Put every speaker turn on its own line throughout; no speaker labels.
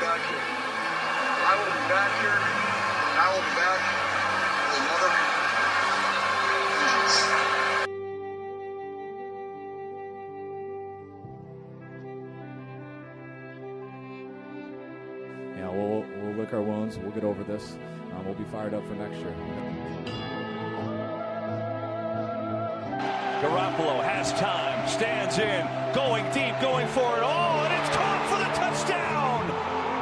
back here. I will be back here. And I will be back with another vengeance.
Yeah, we'll lick our wounds. We'll get over this. We'll be fired up for next year.
Garoppolo has time, stands in, going deep, going for it all, and it's caught for the touchdown!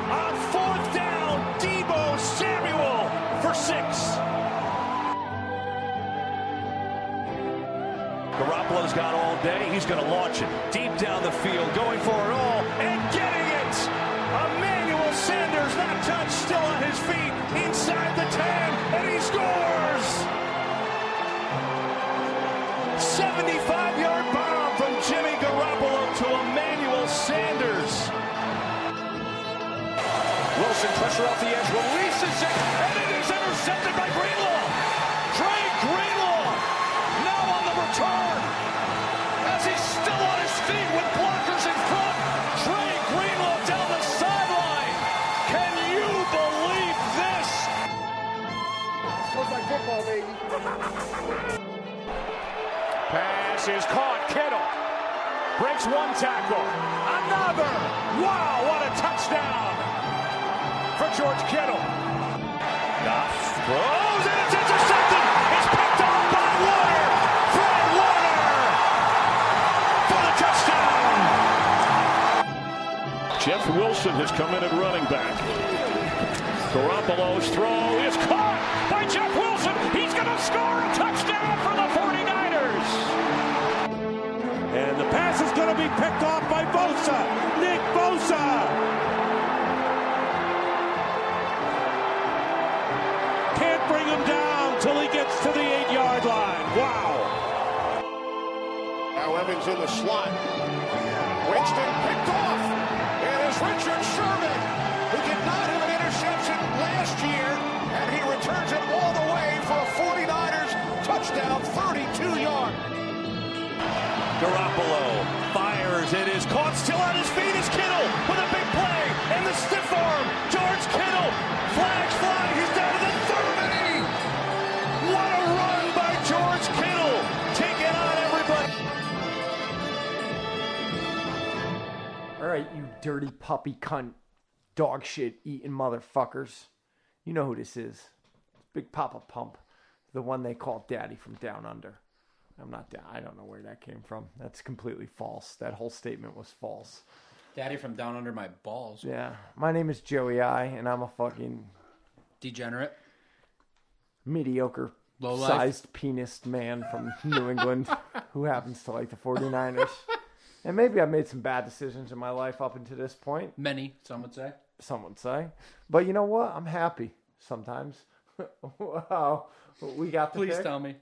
On fourth down, Deebo Samuel for 6. Garoppolo's got all day. He's going to launch it deep down the field, going for it all, and getting it! Emmanuel Sanders, not touched, still on his feet, inside the 10, and he scores! 75-yard bomb from Jimmy Garoppolo to Emmanuel Sanders. Wilson, pressure off the edge, releases it, and it is intercepted by Greenlaw. Dre Greenlaw now on the return. As he's still on his feet with blockers in front, Dre Greenlaw down the sideline. Can you believe this?
Looks like football, baby.
Pass is caught. Kittle breaks one tackle. Another. Wow, what a touchdown for George Kittle. Goff throws and it's intercepted. It's picked off by Warner. Fred Warner for the touchdown. Jeff Wilson has come in at running back. Garoppolo's throw is caught by Jeff Wilson. He's going to score a touchdown for the 49ers.
And the pass is going to be picked off by Bosa. Nick Bosa. Can't bring him down till he gets to the 8-yard line. Wow.
Now Evans in the slot. Winston picked off. It is Richard Sherman, who did not have an interception last year, and he returns it all the way for a 49ers touchdown, 32-yard.
Garoppolo fires. It is caught. Still on his feet is Kittle with a big play. And the stiff arm. George Kittle. Flags fly. He's down to the 30. What a run by George Kittle. Taking on everybody.
All right, you dirty puppy cunt, dog shit eating motherfuckers. You know who this is. It's Big Papa Pump, the one they call Daddy from Down Under. I don't know where that came from. That's completely false. That whole statement was false.
Daddy from down under my balls.
Yeah. My name is Joey I, and I'm a fucking
degenerate,
mediocre sized penis man from New England who happens to like the 49ers. And maybe I've made some bad decisions in my life up until this point.
Many, some would say.
Some would say. But you know what? I'm happy sometimes. Wow. We got the
Please
pick.
Tell me.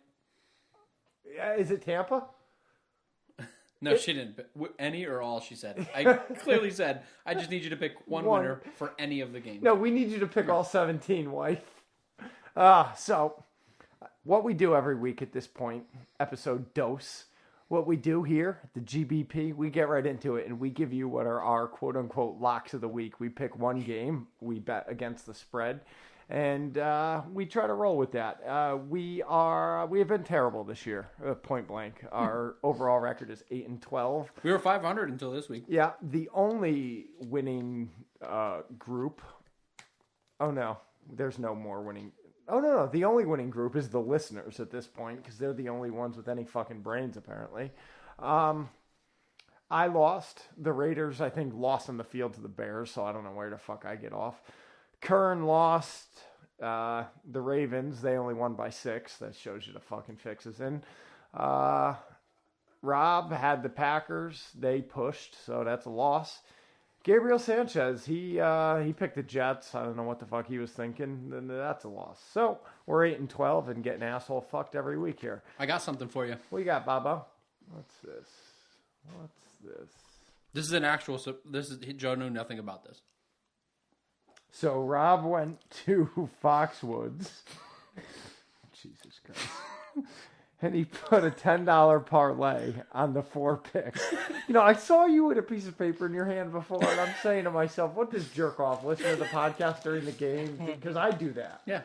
Is it Tampa?
No, she didn't. Any or all, she said. I clearly said, I just need you to pick one winner for any of the games.
No, we need you to pick all 17, wife. So, what we do every week at this point, episode dose, what we do here at the GBP, we get right into it, and we give you what are our quote-unquote locks of the week. We pick one game, we bet against the spread, and we try to roll with that. We have been terrible this year, point blank. Our overall record is 8-12.
We were 500 until this week.
Yeah, the only winning group. Oh no, there's no more winning. Oh no, the only winning group is the listeners at this point because they're the only ones with any fucking brains apparently. I lost. The Raiders, I think, lost on the field to the Bears, so I don't know where the fuck I get off. Kern lost. The Ravens, they only won by 6. That shows you the fucking fixes in. Rob had the Packers. They pushed, so that's a loss. Gabriel Sanchez, he picked the Jets. I don't know what the fuck he was thinking. That's a loss. So we're 8-12 and getting asshole fucked every week here.
I got something for you.
What you got, Baba? What's this?
This is an actual. Joe knew nothing about this.
So Rob went to Foxwoods. Jesus Christ. And he put a $10 parlay on the 4 picks. I saw you with a piece of paper in your hand before, and I'm saying to myself, what does jerk off listen to the podcast during the game? Because I do that.
Yeah.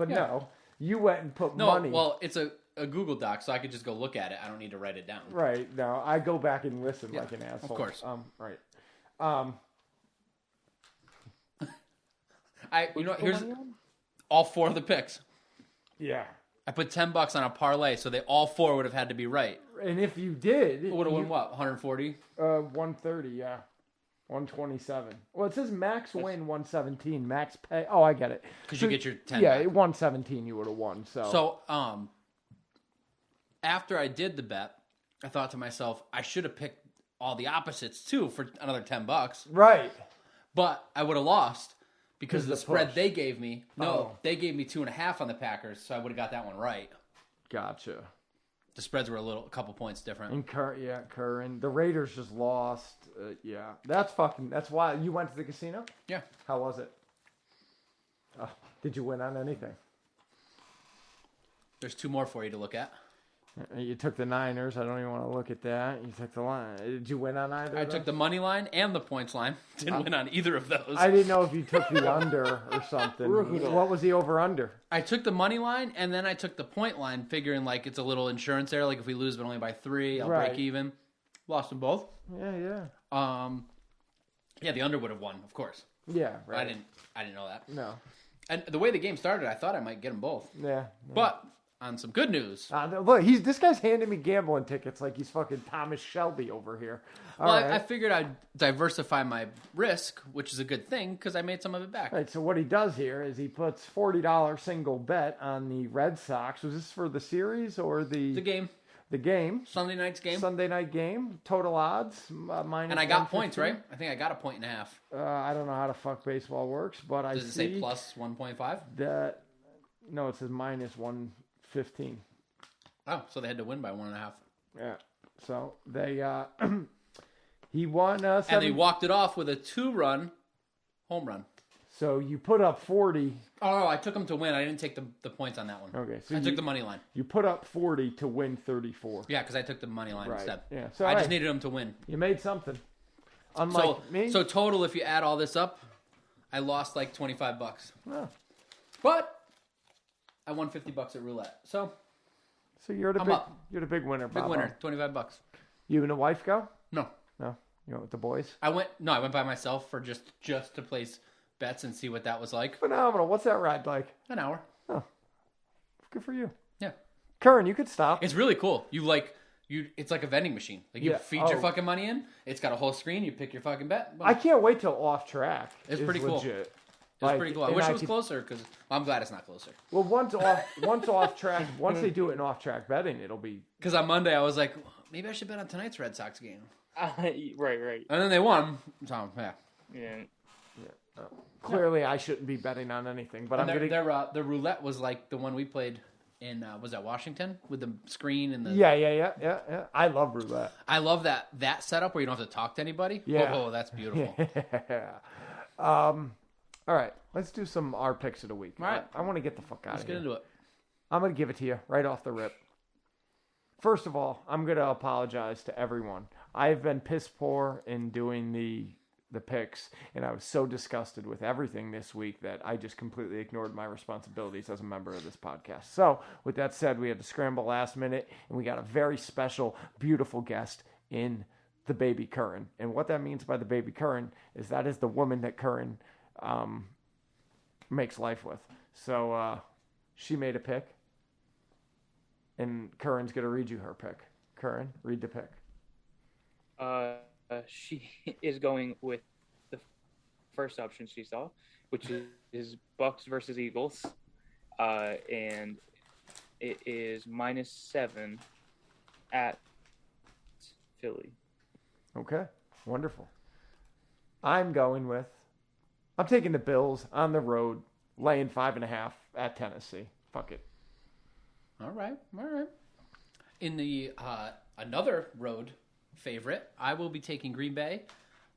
No, you went and put money.
Well, it's a Google Doc, so I could just go look at it. I don't need to write it down.
Right. No, I go back and listen like an asshole.
Of course.
Right.
Here's all 4 of the picks.
Yeah.
I put $10 on a parlay, so all 4 would have had to be right.
And if you did,
It would have won what? 140?
130, yeah. 127. Well, it says max win 117, max pay. Oh, I get it.
Because you get your 10
Yeah,
back.
117 you would have won. So
after I did the bet, I thought to myself, I should have picked all the opposites too for another $10.
Right.
But I would have lost because the spread
push.
they gave me. No, they gave me 2.5 on the Packers, so I would have got that one right.
Gotcha.
The spreads were a couple points different.
And Curran. The Raiders just lost. Yeah. That's why you went to the casino?
Yeah.
How was it? Did you win on anything?
There's 2 more for you to look at.
You took the Niners. I don't even want to look at that. You took the line. Did you win on either?
I took the money line and the points line. Didn't win on either of those.
I didn't know if you took the under or something. What was the over-under?
I took the money line and then I took the point line, figuring like it's a little insurance there. Like if we lose but only by 3, I'll break even. Lost them both.
Yeah.
Yeah, the under would have won, of course.
Yeah, right.
I didn't know that.
No.
And the way the game started, I thought I might get them both.
Yeah.
But on some good news.
Look, this guy's handing me gambling tickets like he's fucking Thomas Shelby over here.
I figured I'd diversify my risk, which is a good thing because I made some of it back.
Right, so what he does here is he puts $40 single bet on the Red Sox. Was this for the series or the
game?
The game.
Sunday night's game.
Sunday night game. Total odds minus.
And I got points, right? I think I got a 1.5.
I don't know how the fuck baseball works, but
Does it say plus 1.5?
No, it says minus 115.
Oh, so they had to win by 1.5.
Yeah. So they he won.
And they walked it off with a 2-run home run.
So you put up 40.
Oh, I took them to win. I didn't take the points on that one.
Okay, so
I took the money line.
You put up 40 to win 34.
Yeah, because I took the money line instead.
Yeah, so
I just needed them to win.
You made something. Unlike me.
So total, if you add all this up, I lost like $25.
Oh.
But I won $50 at roulette. So
you're the big winner, Bob.
Big winner, $25.
You and the wife go?
No.
You went with the boys?
I went by myself for just to place bets and see what that was like.
Phenomenal. What's that ride like?
An hour.
Oh, good for you.
Yeah.
Curran, you could stop.
It's really cool. It's like a vending machine. Like you feed your fucking money in. It's got a whole screen. You pick your fucking bet. Boom.
I can't wait till off track.
It's pretty cool.
Legit.
It's pretty cool. I wish it was closer because I'm glad it's not closer.
Well, once off track, once they do it in off track betting, it'll be.
Because on Monday I was like, maybe I should bet on tonight's Red Sox game.
Right.
And then they won. So
Yeah.
Clearly, I shouldn't be betting on anything, but
the roulette was like the one we played in. Was that Washington with the screen and the?
Yeah. I love roulette.
I love that setup where you don't have to talk to anybody.
Yeah.
Oh, that's beautiful.
Yeah. All right, let's do our picks of the week.
All right.
I want to get the fuck out
Let's
of here.
get into it.
I'm going to give it to you right off the rip. First of all, I'm going to apologize to everyone. I've been piss poor in doing the picks, and I was so disgusted with everything this week that I just completely ignored my responsibilities as a member of this podcast. So, with that said, we had to scramble last minute, and we got a very special, beautiful guest in the baby Curran. And what that means by the baby Curran is that is the woman that Curran makes life with. So she made a pick, and Curran's going to read you her pick. Curran, read the pick.
She is going with the first option she saw, which is Bucks versus Eagles, and it is -7 at Philly.
Okay, wonderful. I'm taking the Bills on the road, laying 5.5 at Tennessee. Fuck it.
All right. In the another road favorite, I will be taking Green Bay,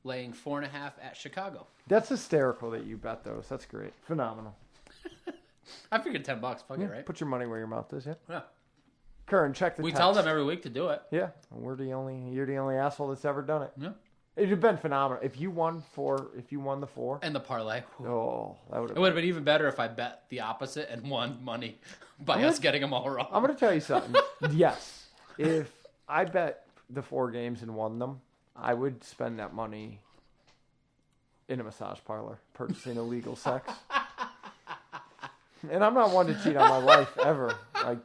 laying 4.5 at Chicago.
That's hysterical that you bet those. That's great. Phenomenal.
I figured $10. Fuck it, right?
Put your money where your mouth is, yeah?
Yeah.
Curran, check the
We
text.
tell them every week to do it.
Yeah, you're the only asshole that's ever done it.
Yeah.
It'd have been phenomenal if you won the 4.
And the parlay.
Oh, that would
It
have.
would have been even better if I bet the opposite and won money by us getting them all wrong.
I'm going to tell you something. Yes, if I bet the 4 games and won them, I would spend that money in a massage parlor purchasing illegal sex. And I'm not one to cheat on my wife ever,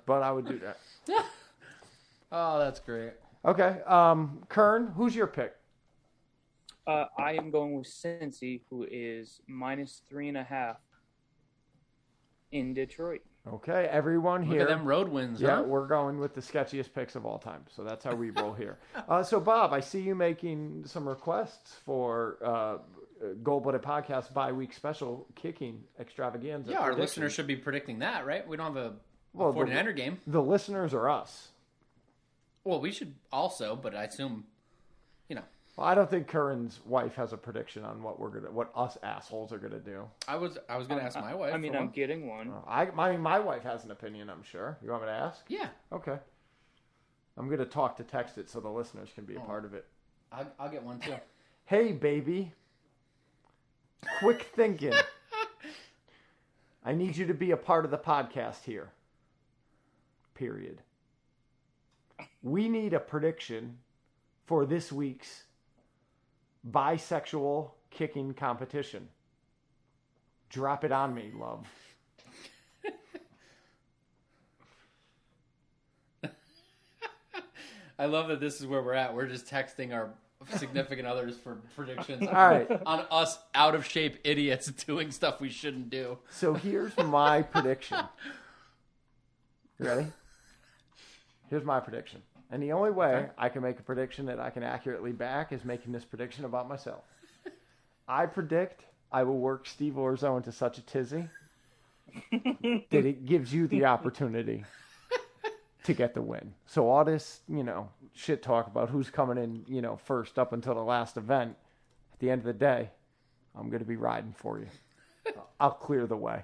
but I would do that.
Oh, that's great.
Okay, Kern, who's your pick?
I am going with Cincy, who is -3.5 in Detroit.
Okay, everyone here.
Look at them road wins,
Yeah,
huh?
we're going with the sketchiest picks of all time. So that's how we roll here. So, Bob, I see you making some requests for Gold-Blooded Podcast bi-week special kicking extravaganza.
Yeah, our
predictions.
listeners should be predicting that, right? We don't have a
Well,
49er game.
The listeners are us.
Well, we should also, but I assume,
Well, I don't think Curran's wife has a prediction on what us assholes are gonna do.
I was going to ask my wife.
I mean,
for
I'm
one.
getting one.
My wife has an opinion, I'm sure. You want me to ask?
Yeah,
Okay. I'm gonna talk to text it so the listeners can be a part of it.
I'll get one too.
Hey, baby. Quick thinking. I need you to be a part of the podcast here. Period. We need a prediction for this week's bisexual kicking competition. Drop it on me, love.
I love that this is where we're at. We're just texting our significant others for predictions.
All right.
On us out of shape idiots doing stuff we shouldn't do.
So here's my prediction. You ready? Here's my prediction. And the only way I can make a prediction that I can accurately back is making this prediction about myself. I predict I will work Steve Orzo into such a tizzy that it gives you the opportunity to get the win. So all this, shit talk about who's coming in, first up until the last event, at the end of the day, I'm going to be riding for you. I'll clear the way.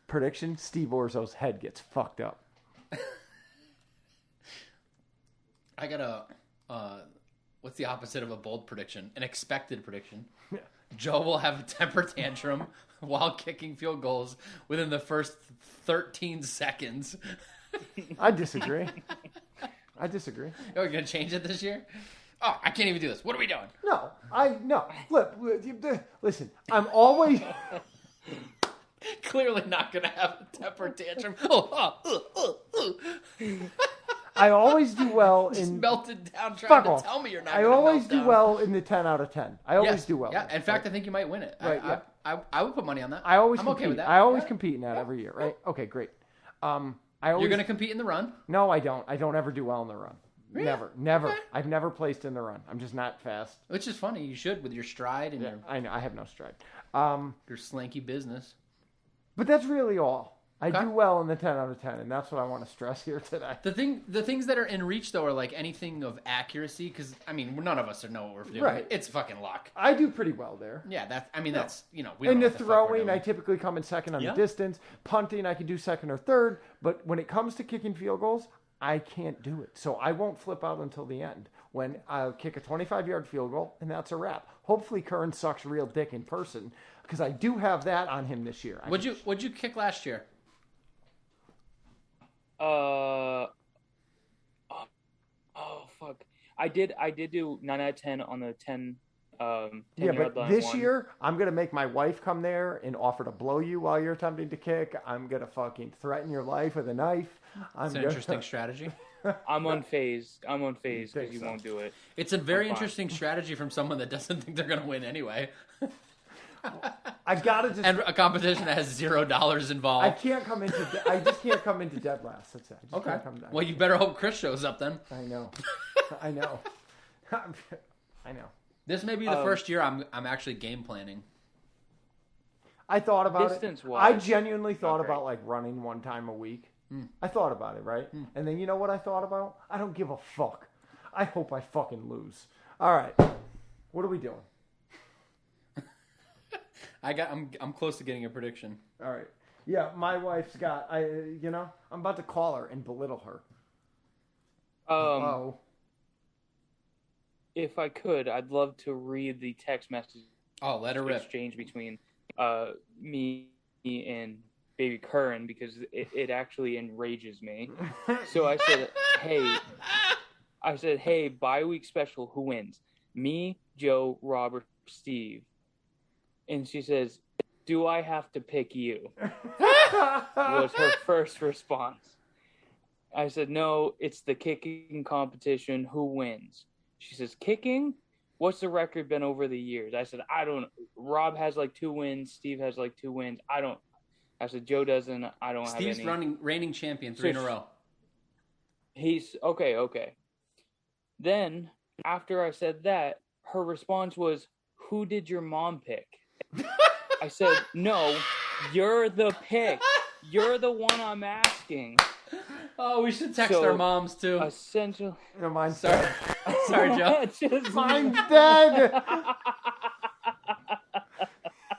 Prediction, Steve Orzo's head gets fucked up.
I got what's the opposite of a bold prediction? An expected prediction.
Yeah.
Joe will have a temper tantrum while kicking field goals within the first 13 seconds.
I disagree. I disagree.
Are we going to change it this year? Oh, I can't even do this. What are we doing?
No. Look, listen, I'm always...
Clearly not going to have a temper tantrum.
I always do well
Just
in...
melted down trying
Fuck
to
off.
tell me you're not
I
going to
always
melt
do
down.
well in the 10 out of 10. I always
Yes.
do well.
Yeah, in fact, I think you might win it.
Right, yeah.
I would put money on that.
I always
I'm
compete.
okay with that.
I always
Yeah.
compete in that every year, right? Okay, great. I always...
You're going to compete in the run?
No, I don't. I don't ever do well in the run.
Really?
Never.
Okay.
I've never placed in the run. I'm just not fast.
Which is funny. You should with your stride and
I know. I have no stride.
your slanky business.
But that's really all. I
Okay.
do well in the 10 out of 10, and that's what I want to stress here today.
The things that are in reach though are like anything of accuracy because I mean none of us know what we're doing.
Right.
It's fucking luck.
I do pretty well there.
Yeah, that's we don't
In
know
the
what the fuck we're
throwing,
doing.
I typically come in second on
Yeah.
the distance. Punting, I can do second or third. But when it comes to kicking field goals, I can't do it. So I won't flip out until the end when I'll kick a 25-yard field goal, and that's a wrap. Hopefully Curran sucks real dick in person because I do have that on him this year.
What'd you kick last year?
Oh fuck! I did do 9 out of 10 on the 10. 10
Yeah,
yard
but
line
this
one.
year, I'm going to make my wife come there and offer to blow you while you're attempting to kick. I'm going to fucking threaten your life with a knife.
It's an interesting strategy.
I'm unfazed. because
think
you
so.
won't do it.
It's a very
I'm fine.
interesting strategy from someone that doesn't think they're going to win anyway.
I've got to just...
And a competition that has $0 involved.
I can't come into... I just can't come into dead last. That's it. I just
Okay.
can't come down.
Well, you better hope Chris shows up then.
I know. I know. I know.
This may be the first year I'm actually game planning.
I thought about
Distance-wise,
it. I genuinely thought
not great.
about like running one time a week. I thought about it, right? And then you know what I thought about? I don't give a fuck. I hope I fucking lose. All right. What are we doing?
I'm close to getting a prediction.
All right. Yeah, my wife's got. I'm about to call her and belittle her.
If I could, I'd love to read the text message.
Oh, let her rip.
Exchange between me and Baby Curran because it actually enrages me. So I said, hey, bye-week special, who wins? Me, Joe, Robert, Steve. And she says, do I have to pick you? Was her first response. I said, no, it's the kicking competition. Who wins? She says, kicking? What's the record been over the years? I said, I don't know. Rob has like 2 wins. Steve has like 2 wins. I said, Joe doesn't. I don't have any.
Steve's reigning champion 3 in a row.
He's okay. Then, after I said that, her response was, who did your mom pick? I said, no, you're the pick. You're the one I'm asking.
Oh, we should text our moms, too.
Essentially.
No, mine's
Sorry. Sorry, Joe.
Mine's dead.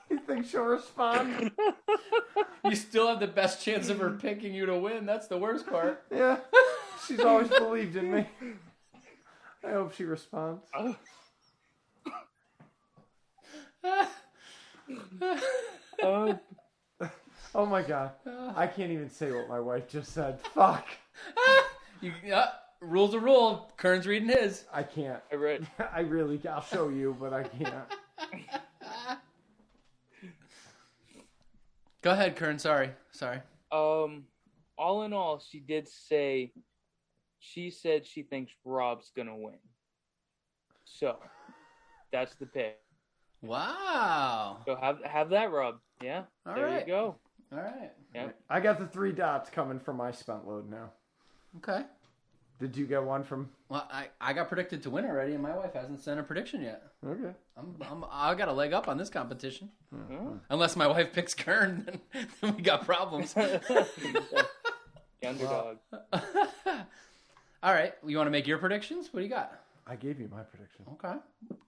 You think she'll respond?
You still have the best chance of her picking you to win. That's the worst part.
Yeah. She's always believed in me. I hope she responds. Oh my God. I can't even say what my wife just said. Fuck.
Rule's a rule. Kern's reading his.
I can't. I'll show you, but I can't.
Go ahead, Kern. Sorry.
All in all, she said she thinks Rob's gonna win. So, that's the pick.
Wow.
So have that, Rob. Yeah.
All
there
right.
you go.
All right.
Yeah.
I got the 3 dots coming from my spent load now.
Okay.
Did you get one from?
Well, I got predicted to win already, and my wife hasn't sent a prediction yet.
Okay.
I got a leg up on this competition. Mm-hmm. Unless my wife picks Kern, then we got problems.
The underdog.
All right. You want to make your predictions? What do you got?
I gave you my prediction.
Okay.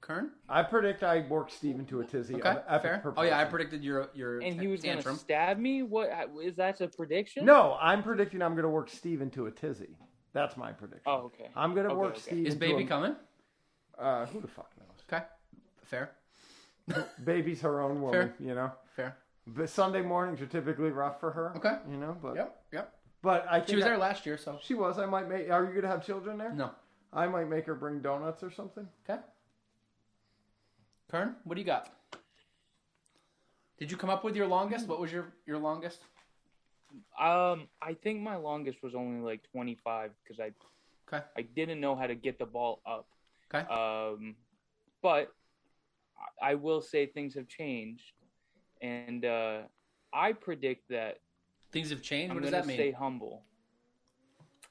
Kern?
I predict I work Steve into a tizzy.
Okay, fair. Oh, yeah, I predicted your
and he was going
tantrum.
to stab me? What? Is that a prediction?
No, I'm predicting I'm going to work Steve into a tizzy. That's my prediction.
Oh, okay.
I'm going to work Steve
Is
into
Baby coming?
Who the fuck knows?
Okay. Fair.
Baby's her own woman,
Fair. Fair.
But Sunday mornings are typically rough for her.
Okay.
But...
Yep.
But I think
she was there last year, so...
She was. I might make... Are you going to have children there?
No.
I might make her bring donuts or something.
Okay. Kern, what do you got? Did you come up with your longest? What was your longest?
I think my longest was only like 25 because I didn't know how to get the ball up.
Okay.
But I will say things have changed, and I predict that
things have changed.
I'm
what does that mean?
Stay humble.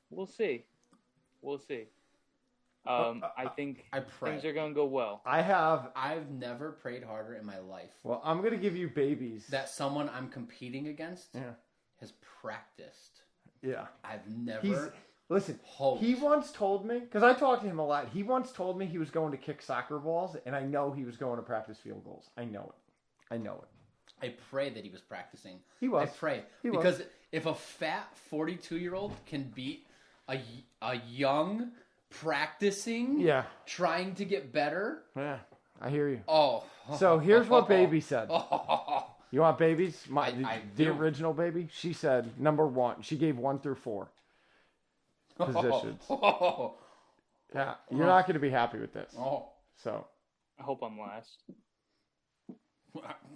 We'll see. I think things are going to go well.
I've
never prayed harder in my life.
Well, I'm going to give you babies.
That someone I'm competing against has practiced.
Yeah.
I've never...
Listen, he once told me, because I talked to him a lot, he once told me he was going to kick soccer balls, and I know he was going to practice field goals. I know it.
I pray that he was practicing.
He was.
I pray. Because if a fat 42-year-old can beat a young... practicing, trying to get better.
Yeah, I hear you.
So
here's what Baby said. You want babies? The
do.
original Baby? She said number 1. She gave 1 through 4 positions. Yeah, you're not going to be happy with this. So
I hope I'm last.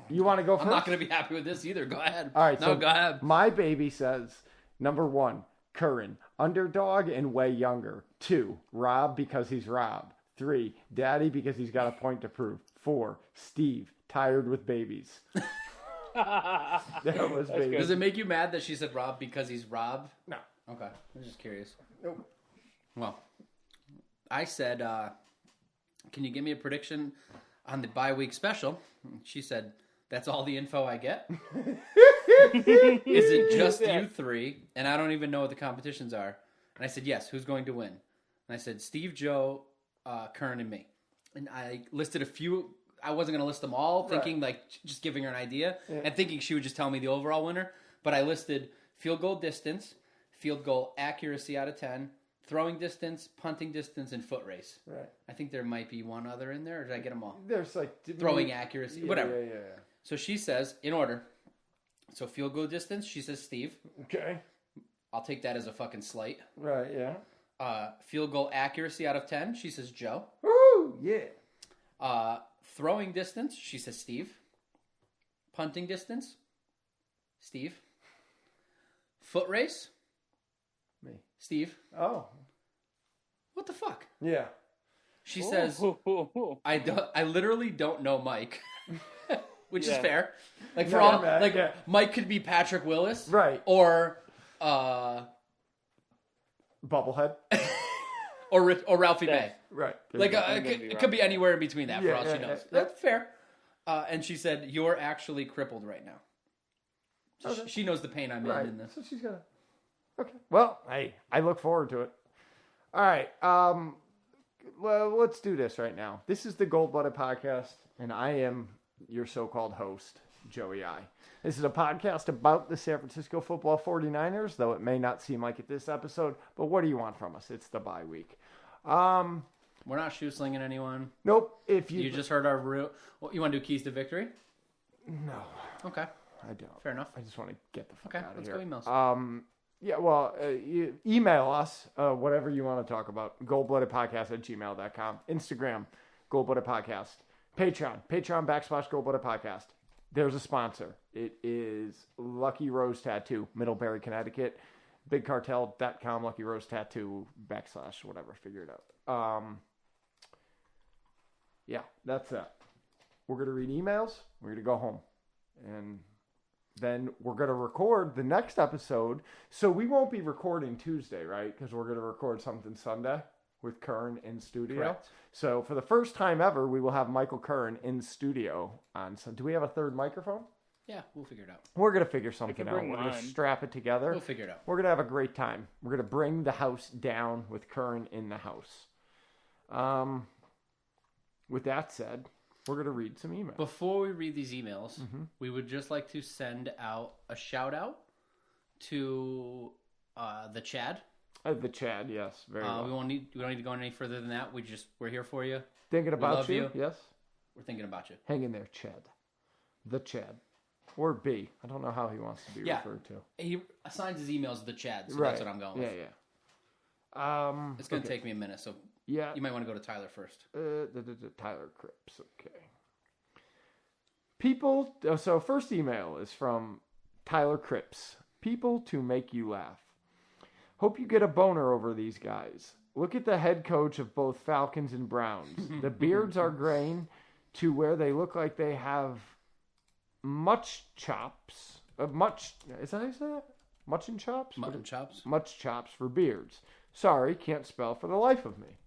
You want to go first?
I'm not going to be happy with this either. Go ahead.
All right.
No, go ahead.
My Baby says number 1. Curran, underdog and way younger. 2, Rob because he's Rob. 3, Daddy because he's got a point to prove. 4, Steve, tired with babies. That was Baby.
Does it make you mad that she said Rob because he's Rob?
No.
Okay. I was just curious. Nope. Well, I said, can you give me a prediction on the bye-week special? She said, that's all the info I get? Is it just you 3? And I don't even know what the competitions are. And I said, yes, who's going to win? And I said, Steve, Joe, Kern, and me. And I listed a few. I wasn't going to list them all, thinking, just giving her an idea, and thinking she would just tell me the overall winner. But I listed field goal distance, field goal accuracy out of 10, throwing distance, punting distance, and foot race.
Right.
I think there might be one other in there, or did I get them all?
There's like
Throwing accuracy, whatever.
Yeah.
So she says, in order. So field goal distance, she says Steve.
Okay.
I'll take that as a fucking slight.
Right. Yeah.
Field goal accuracy out of 10, she says Joe.
Woo! Yeah.
Throwing distance, she says Steve. Punting distance, Steve. Foot race,
Me.
Steve.
Oh.
What the fuck?
Yeah.
She says, I literally don't know Mike, which is fair. Like for all,
man,
like Mike could be Patrick Willis,
Right.
Or
Bubblehead.
or Ralphie May.
Right.
Like it could be anywhere in between that for all she knows.
Yeah.
That's fair. And she said, "You're actually crippled right now." So
Okay.
she knows the pain I'm in this.
So she's gonna. Okay. Well, hey, I look forward to it. All right. Well, let's do this right now. This is the Gold Blooded Podcast, and I am your so-called host, Joey I. This is a podcast about the San Francisco Football 49ers, though it may not seem like it this episode. But what do you want from us? It's the bye week.
We're not shoe slinging anyone.
Nope. If you
just heard our real. Well, you want to do keys to victory?
No,
Okay,
I don't.
fair enough.
I just want to get the fuck
Okay,
out of
let's
here.
go emails.
Yeah, well, you email us, whatever you want to talk about. Goldbloodedpodcast@gmail.com. Instagram, Goldblooded Podcast. Patreon, Patreon.com/Goldblooded Podcast. There's a sponsor. It is Lucky Rose Tattoo, Middlebury, Connecticut. BigCartel.com, Lucky Rose Tattoo, / whatever, figure it out. Yeah, that's that. We're going to read emails. We're going to go home. And then we're going to record the next episode. So we won't be recording Tuesday, right? Because we're going to record something Sunday with Kern in studio.
Correct.
So for the first time ever, we will have Michael Kern in studio on. So do we have a third microphone?
Yeah, we'll figure it out.
We're going to figure something out.
bring
We're going to
mine.
strap it together.
We'll figure it out.
We're going to have a great time. We're going to bring the house down with Kern in the house. With that said, we're going to read some emails.
Before we read these emails, we would just like to send out a shout out to the Chad.
The Chad, yes, very well.
We don't need to go any further than that. We're here for you.
Thinking about
love
you,
you.
yes.
We're thinking about you.
Hang in there, Chad. The Chad. Or B. I don't know how he wants to be referred to.
He assigns his emails to the Chad, so
Right.
that's what I'm going with.
Yeah.
It's going to take me a minute, so
Yeah.
you might want to go to Tyler first.
Tyler Cripps. Okay. People. So first email is from Tyler Cripps. People to make you laugh. Hope you get a boner over these guys. Look at the head coach of both Falcons and Browns. The beards are graying to where they look like they have much chops. Is that how you say that? Mutton chops?
Mutton chops.
Much chops for beards. Sorry, can't spell for the life of me.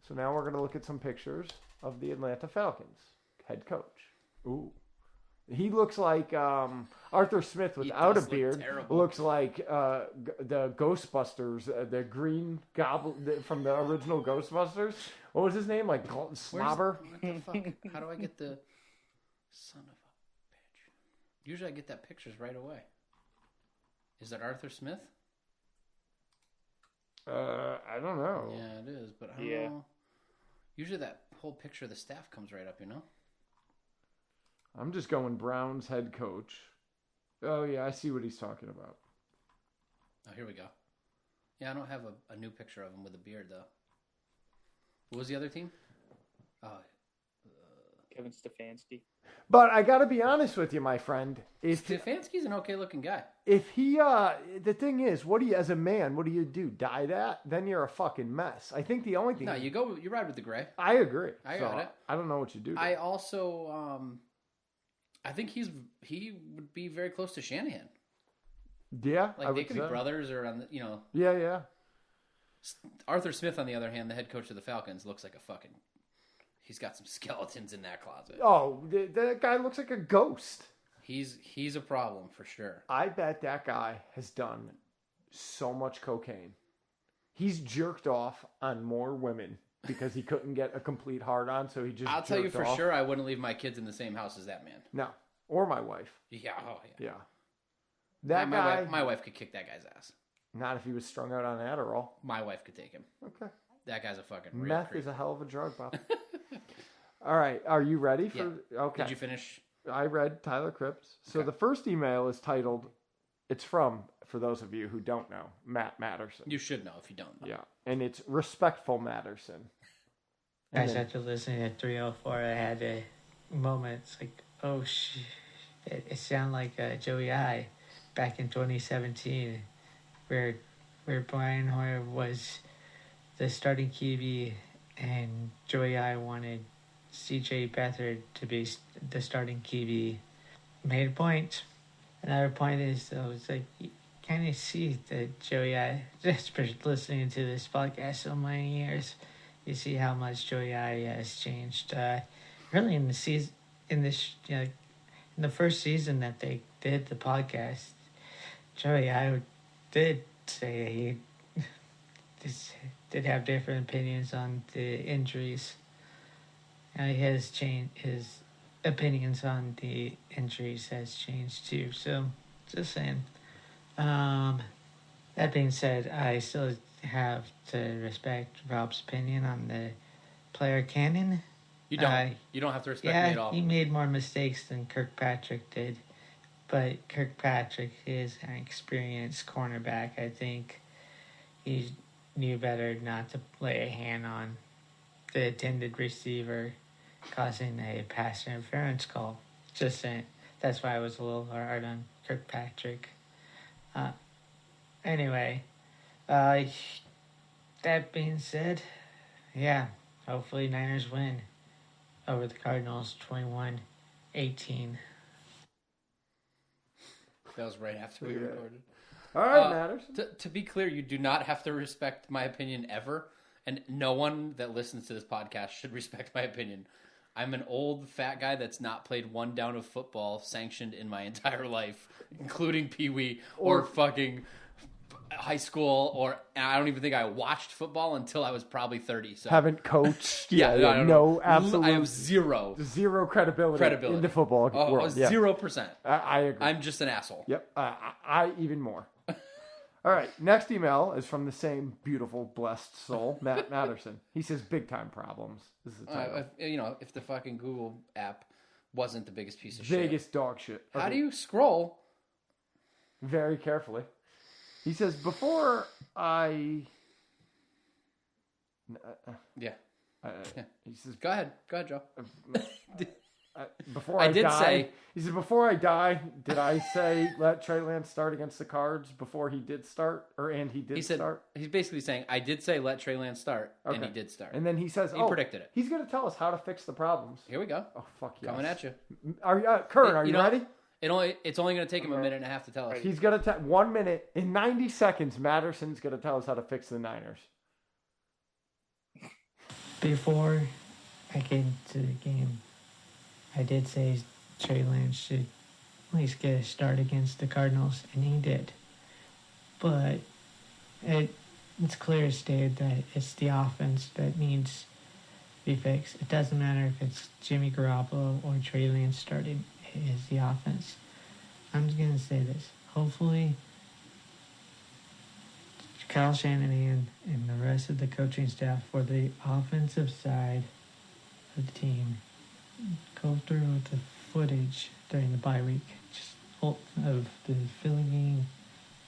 So now we're going to look at some pictures of the Atlanta Falcons head coach. Ooh. He looks like Arthur Smith without a
does look
beard.
terrible.
Looks like the Ghostbusters, the green goblin from the original Ghostbusters. What was his name? Like Slobber?
What the fuck? How do I get the son of a bitch? Usually I get that pictures right away. Is that Arthur Smith?
I don't know.
Yeah, it is, but I don't
Yeah.
know. Usually that whole picture of the staff comes right up, you know?
I'm just going Browns head coach. Oh, yeah, I see what he's talking about.
Oh, here we go. Yeah, I don't have a new picture of him with a beard, though. What was the other team? Oh,
Kevin Stefanski.
But I got to be honest with you, my friend. If
Stefanski's an okay-looking guy.
he, the thing is, as a man, what do? Dye that? Then you're a fucking mess. I think the only thing.
No, you ride with the gray.
I agree.
I got it.
I don't know what you do.
I also, I think he would be very close to Shanahan.
Yeah,
Like they could be brothers, or on the,
Yeah.
Arthur Smith, on the other hand, the head coach of the Falcons, looks like a fucking. He's got some skeletons in that closet.
Oh, that guy looks like a ghost.
He's a problem for sure.
I bet that guy has done so much cocaine. He's jerked off on more women because he couldn't get a complete hard on, so he just.
I'll tell you
jerked
for
off.
sure, I wouldn't leave my kids in the same house as that man.
No, or my wife.
Yeah, oh yeah.
Yeah. That guy.
My wife could kick that guy's ass.
Not if he was strung out on Adderall.
My wife could take him.
Okay.
That guy's a fucking real
Meth
creep.
is a hell of a drug, Bob. All right. Are you ready for?
Yeah.
Okay.
Did you finish?
I read Tyler Cripps. So the first email is titled. It's from, for those of you who don't know, Matt Matterson.
You should know if you don't know.
Yeah, and it's Respectful Matterson.
Guys, after listening to 304, I had a moment. It's like, oh, shit. It sounded like Joey I back in 2017, where Brian Hoyer was the starting QB and Joey I wanted CJ Beathard to be the starting QB. Made a point. Another point is, though, it's like you kind of see that Joey I, just for listening to this podcast so many years, you see how much Joey I has changed. Really in the season, in the first season that they did the podcast, Joey I did say he did have different opinions on the injuries. He has changed his opinions on the injuries has changed too. So, just saying. That being said, I still have to respect Rob's opinion on the player canon.
You don't. You don't have to respect me at all.
He made more mistakes than Kirkpatrick did, but Kirkpatrick is an experienced cornerback. I think he knew better not to lay a hand on the intended receiver, causing a pass interference call. Just saying. That's why I was a little hard on Kirkpatrick. Anyway, that being said, yeah, hopefully Niners win over the Cardinals 21-18.
That was right after we recorded.
All right, Matters.
To be clear, you do not have to respect my opinion ever, and no one that listens to this podcast should respect my opinion. I'm an old fat guy that's not played one down of football sanctioned in my entire life, including Pee Wee or fucking high school, or I don't even think I watched football until I was probably 30. So
haven't coached.
No,
absolutely.
I have zero
credibility in the football world.
0%.
I agree.
I'm just an asshole.
Yep. I even more. All right. Next email is from the same beautiful, blessed soul, Matt Matterson. He says, "Big time problems." This is the title.
If the fucking Google app wasn't the biggest piece of shit.
Biggest dog shit. Okay.
How do you scroll?
Very carefully. He says, before I...
Yeah.
He says,
Go ahead, Joe.
Before I die... He said, before I die, did I say let Trey Lance start against the Cards before he did start? He said, start?
He's basically saying, I did say let Trey Lance start, and he did start.
And then he says,
he predicted it.
He's going to tell us how to fix the problems.
Here we go.
Oh, fuck yes.
Coming at you.
Kern, are you ready?
It's only going to take him a minute and a half to tell us.
He's going to 1 minute. In 90 seconds, Matterson's going to tell us how to fix the Niners.
Before I get into the game, I did say Trey Lance should at least get a start against the Cardinals, and he did. But it's clear as day that it's the offense that needs to be fixed. It doesn't matter if it's Jimmy Garoppolo or Trey Lance starting. It is the offense. I'm just going to say this. Hopefully, Kyle Shanahan and the rest of the coaching staff for the offensive side of the team go through the footage during the bye week of the Philly game,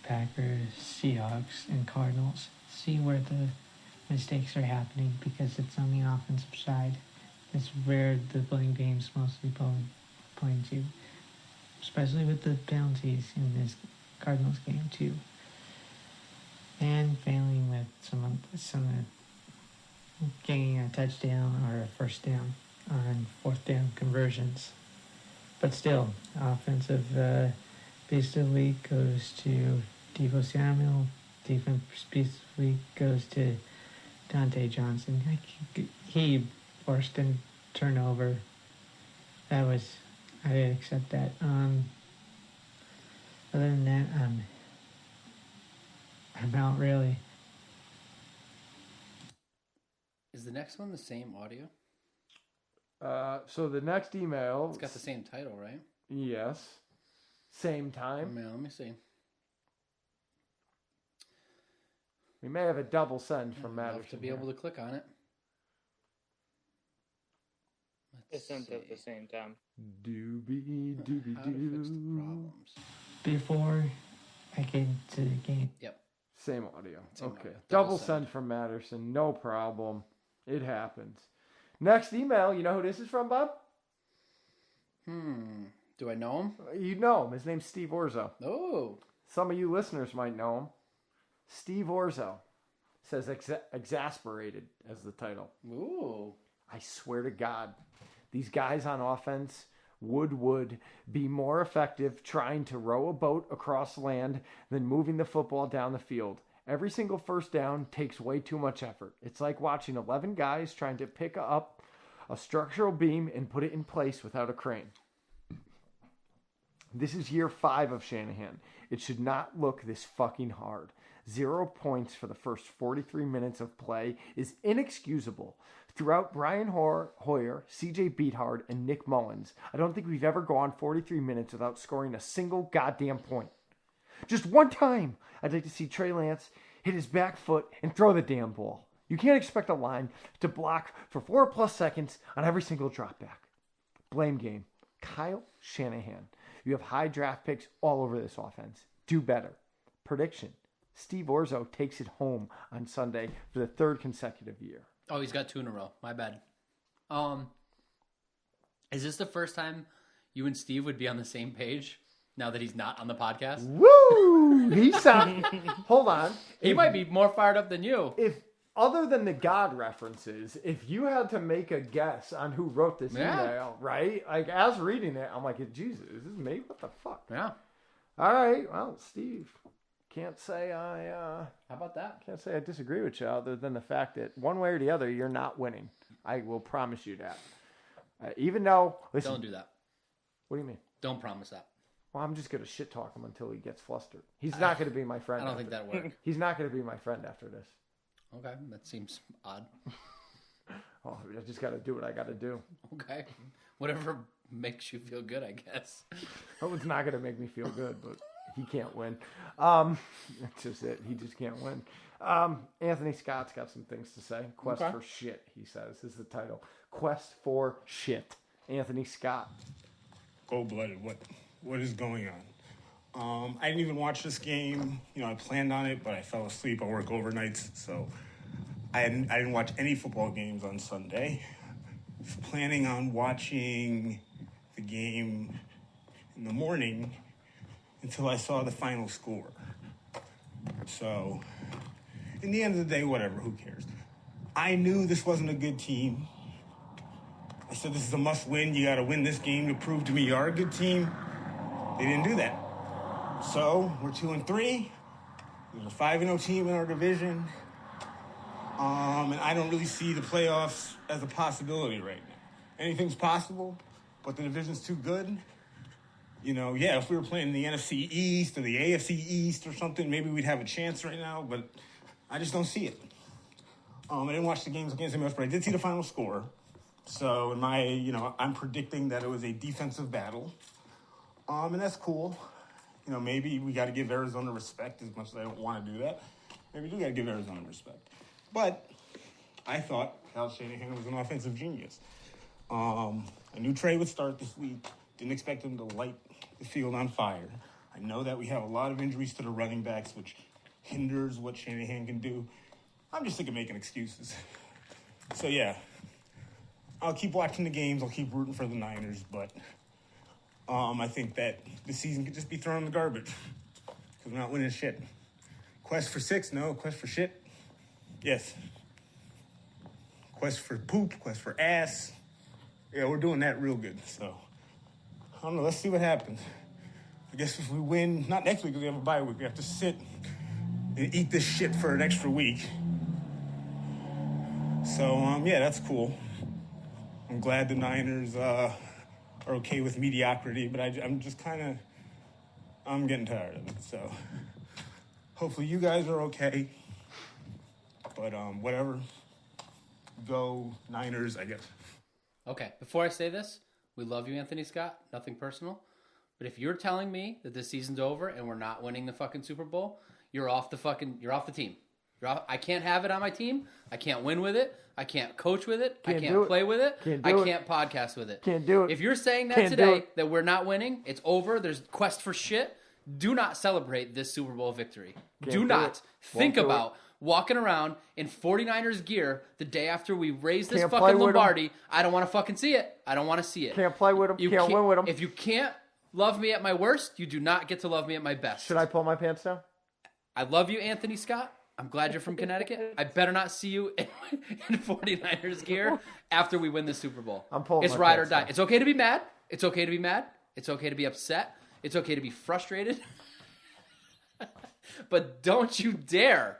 Packers, Seahawks, and Cardinals. See where the mistakes are happening because it's on the offensive side. It's where the blame game's mostly playing to, especially with the penalties in this Cardinals game too, and failing with some getting a touchdown or a first down on fourth down conversions. But still, offensive beast of the week goes to Deebo Samuel. Defense beast of the week goes to Dante Johnson. He forced a turnover. I accept that. Other than that, I'm out really.
Is the next one the same audio?
So the next email...
It's got the same title, right?
Yes. Same time.
Man, let me see.
We may have a double send from
I'd love
Madison.
to be able to click on it.
It's sent at the same time.
Doobie,
How to fix the
doobie-doo.
problems.
Before I get to the game.
Yep.
Same audio.
Same
Okay.
audio.
Double send from Madison. No problem. It happens. Next email. You know who this is from, Bob?
Do I know him?
You know him. His name's Steve Orzo.
Oh.
Some of you listeners might know him. Steve Orzo says exasperated as the title.
Ooh.
I swear to God, these guys on offense would be more effective trying to row a boat across land than moving the football down the field. Every single first down takes way too much effort. It's like watching 11 guys trying to pick up a structural beam and put it in place without a crane. This is year 5 of Shanahan. It should not look this fucking hard. 0 points for the first 43 minutes of play is inexcusable. Throughout Brian Hoyer, CJ Beathard, and Nick Mullins, I don't think we've ever gone 43 minutes without scoring a single goddamn point. Just one time, I'd like to see Trey Lance hit his back foot and throw the damn ball. You can't expect a line to block for 4+ seconds on every single drop back. Blame game. Kyle Shanahan. You have high draft picks all over this offense. Do better. Prediction. Steve Orzo takes it home on Sunday for the 3rd consecutive year.
Oh, he's got 2 in a row. My bad. Is this the first time you and Steve would be on the same page now that he's not on the podcast?
Woo! He sound. Hold on.
He might be more fired up than you.
If other than the God references, if you had to make a guess on who wrote this email, right? Like as reading it, I'm like, Jesus, is this me? What the fuck?
Yeah.
All right. Well, Steve, can't say I.
How about that?
Can't say I disagree with you, other than the fact that one way or the other, you're not winning. I will promise you that. Even though, listen,
Don't do that.
What do you mean?
Don't promise that.
Well, I'm just gonna shit talk him until he gets flustered. He's not gonna be my friend.
I don't think that'll work.
He's not gonna be my friend after this.
Okay, that seems odd.
Oh, I just gotta do what I gotta do.
Okay, whatever makes you feel good, I guess.
Oh, it's not gonna make me feel good, but he can't win. That's just it. He just can't win. Anthony Scott's got some things to say. Quest for shit, he says, is the title. Quest for shit. Anthony Scott.
Cold-blooded. What is going on? I didn't even watch this game. You know, I planned on it, but I fell asleep. I work overnights, so I didn't watch any football games on Sunday. I was planning on watching the game in the morning until I saw the final score. So, in the end of the day, whatever, who cares? I knew this wasn't a good team. I said, this is a must-win. You got to win this game to prove to me you are a good team. They didn't do that. So, we're 2-3. There's a 5-0 team in our division. And I don't really see the playoffs as a possibility right now. Anything's possible, but the division's too good. You know, yeah, if we were playing the NFC East or the AFC East or something, maybe we'd have a chance right now, but I just don't see it. I didn't watch the games against anyone else, but I did see the final score. So I'm predicting that it was a defensive battle. And that's cool. You know, maybe we got to give Arizona respect as much as I don't want to do that. Maybe we do got to give Arizona respect. But I thought Kyle Shanahan was an offensive genius. I knew Trey would start this week. Didn't expect him to light the field on fire. I know that we have a lot of injuries to the running backs, which hinders what Shanahan can do. I'm just sick of making excuses. So, yeah. I'll keep watching the games. I'll keep rooting for the Niners, but I think that the season could just be thrown in the garbage because we're not winning shit. Quest for 6? No. Quest for shit? Yes. Quest for poop? Quest for ass? Yeah, we're doing that real good. So, I don't know. Let's see what happens. I guess if we win, not next week because we have a bye week, we have to sit and eat this shit for an extra week. So, yeah, that's cool. I'm glad the Niners are okay with mediocrity, but I'm just I'm getting tired of it. So hopefully you guys are okay. But whatever. Go Niners, I guess.
Okay, before I say this, we love you, Anthony Scott. Nothing personal. But if you're telling me that this season's over and we're not winning the fucking Super Bowl, you're off the team. I can't have it on my team. I can't win with it. I can't coach with it. I
do
can't
it.
play with it.
Can't
I
do it.
can't podcast with it.
Can't do it.
If you're saying that
Can't do
today,
it.
that we're not winning, it's over, there's quest for shit, do not celebrate this Super Bowl victory.
Can't
Do
do
not
it.
think
Won't do
about walking around in 49ers gear the day after we raise this
Can't play
fucking
with 'em.
Lombardi. I don't want to fucking see it. I don't want to see it.
Can't play with them.
You
Can't win with them.
If you can't love me at my worst, you do not get to love me at my best.
Should I pull my pants down?
I love you, Anthony Scott. I'm glad you're from Connecticut. I better not see you in 49ers gear after we win the Super Bowl.
I'm pulling
It's
my
ride or
pants
die.
down.
It's okay to be mad. It's okay to be mad. It's okay to be upset. It's okay to be frustrated. But don't you dare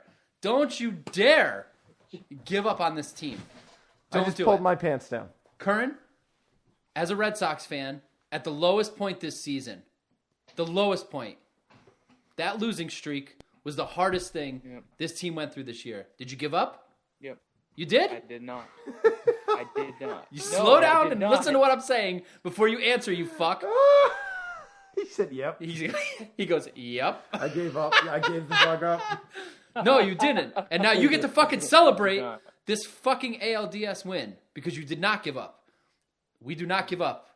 give up on this team.
I
Don't
just
do
pulled
it.
my pants down.
Curran, as a Red Sox fan, at the lowest point this season, the lowest point, that losing streak was the hardest thing this team went through this year. Did you give up?
Yep.
You did?
I did not. I did not.
You
No,
slow
I
down
did
and
not.
listen to what I'm saying before you answer, you fuck.
He said, "Yep."
He goes, "Yep."
I gave up. I gave the fuck up.
No, you didn't. And now you get to fucking celebrate this fucking ALDS win because you did not give up. We do not give up.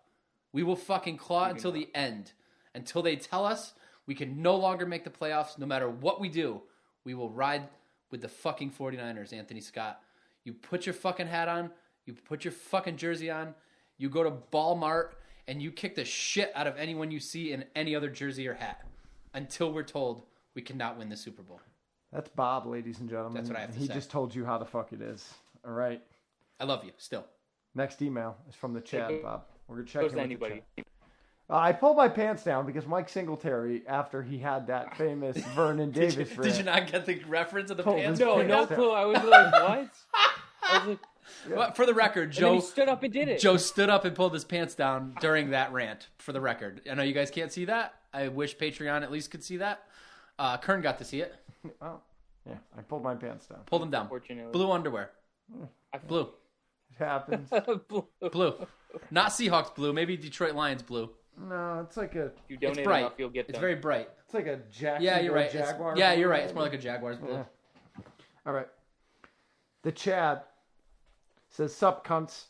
We will fucking claw until the end. Until they tell us we can no longer make the playoffs no matter what we do. We will ride with the fucking 49ers, Anthony Scott. You put your fucking hat on. You put your fucking jersey on. You go to Walmart and you kick the shit out of anyone you see in any other jersey or hat until we're told we cannot win the Super Bowl.
That's Bob, ladies and gentlemen.
That's what I have to
He
say.
just told you how the fuck it is. All right.
I love you still.
Next email is from the Chad,
It
Bob. We're going to check
goes
in
to
with the
anybody.
Chad. I pulled my pants down because Mike Singletary, after he had that famous Vernon Davis
Did you not get the reference of the
Pulled
pants?
his
No,
pants
no
down.
clue. I was like, what? I was like,
Well, for the record,
and then
Joe
he stood up and did it.
Joe stood up and pulled his pants down during that rant. For the record, I know you guys can't see that. I wish Patreon at least could see that. Kern got to see it.
Oh, yeah. I pulled my pants down.
Pulled them down.
Unfortunately.
Blue underwear. Blue.
It happens.
Blue. Not Seahawks blue. Maybe Detroit Lions blue.
No, it's like a.
If you
It's
donate
bright.
enough, you'll get
It's
them.
very bright.
It's like a Jacksonville
Yeah, you're right.
Jaguars.
Yeah, you're right. It's more like a Jaguars blue.
Yeah. All right. The Chad says, "Sup, cunts.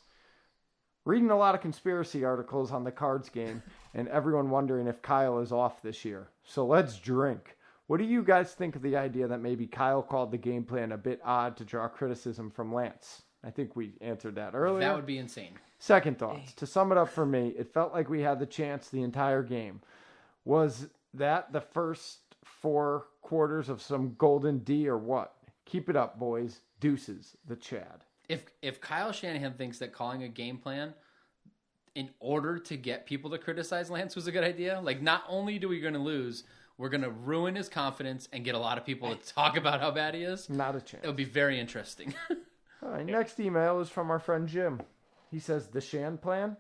Reading a lot of conspiracy articles on the Cards game, and everyone wondering if Kyle is off this year. So let's drink. What do you guys think of the idea that maybe Kyle called the game plan a bit odd to draw criticism from Lance? I think we answered that earlier.
That would be insane.
Second thoughts. To sum it up for me, it felt like we had the chance the entire game. Was that the first 4 quarters of some golden D or what? Keep it up, boys. Deuces, the Chad."
If Kyle Shanahan thinks that calling a game plan in order to get people to criticize Lance was a good idea, like not only do we going to lose, we're going to ruin his confidence and get a lot of people to talk about how bad he is.
Not a chance.
It would be very interesting.
All right, next email is from our friend Jim. He says, the Shan plan?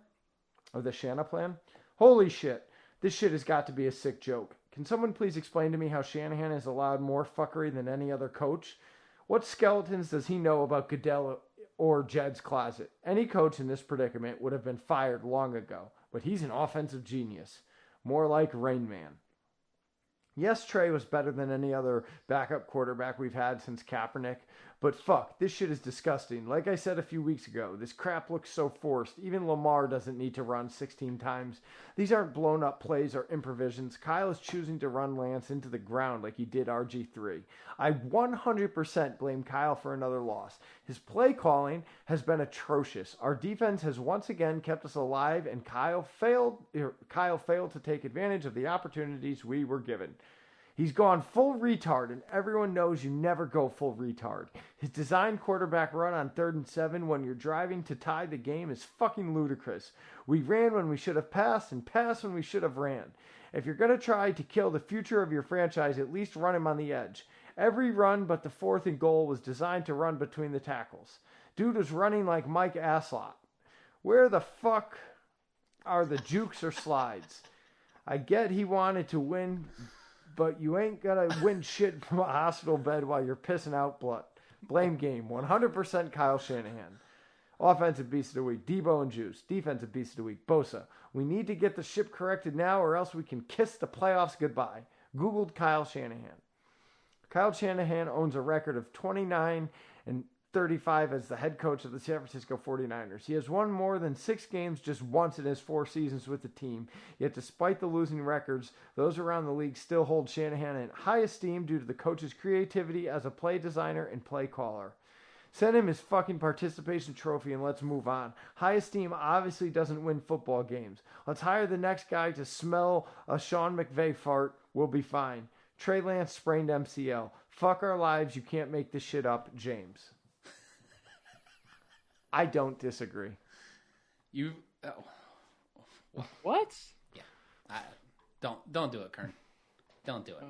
Or the Shanna plan? Holy shit. This shit has got to be a sick joke. Can someone please explain to me how Shanahan has allowed more fuckery than any other coach? What skeletons does he know about Goodell or Jed's closet? Any coach in this predicament would have been fired long ago, but he's an offensive genius. More like Rain Man. Yes, Trey was better than any other backup quarterback we've had since Kaepernick, but fuck, this shit is disgusting. Like I said a few weeks ago, this crap looks so forced. Even Lamar doesn't need to run 16 times. These aren't blown up plays or improvisations. Kyle is choosing to run Lance into the ground like he did RG3. I 100% blame Kyle for another loss. His play calling has been atrocious. Our defense has once again kept us alive, and Kyle failed to take advantage of the opportunities we were given. He's gone full retard, and everyone knows you never go full retard. His designed quarterback run on 3rd and 7 when you're driving to tie the game is fucking ludicrous. We ran when we should have passed and passed when we should have ran. If you're going to try to kill the future of your franchise, at least run him on the edge. Every run but the 4th and goal was designed to run between the tackles. Dude was running like Mike Aslott. Where the fuck are the jukes or slides? I get he wanted to win, but you ain't gonna win shit from a hospital bed while you're pissing out blood. Blame game. 100% Kyle Shanahan. Offensive beast of the week, Debo and Juice. Defensive beast of the week, Bosa. We need to get the ship corrected now or else we can kiss the playoffs goodbye. Googled Kyle Shanahan. Kyle Shanahan owns a record of 29-35 as the head coach of the San Francisco 49ers. He has won more than 6 games just once in his 4 seasons with the team. Yet despite the losing records, those around the league still hold Shanahan in high esteem due to the coach's creativity as a play designer and play caller. Send him his fucking participation trophy and let's move on. High esteem obviously doesn't win football games. Let's hire the next guy to smell a Sean McVay fart. We'll be fine. Trey Lance sprained MCL. Fuck our lives. You can't make this shit up, James. I don't disagree.
What?
Yeah. Don't do it, Kern. Don't do it.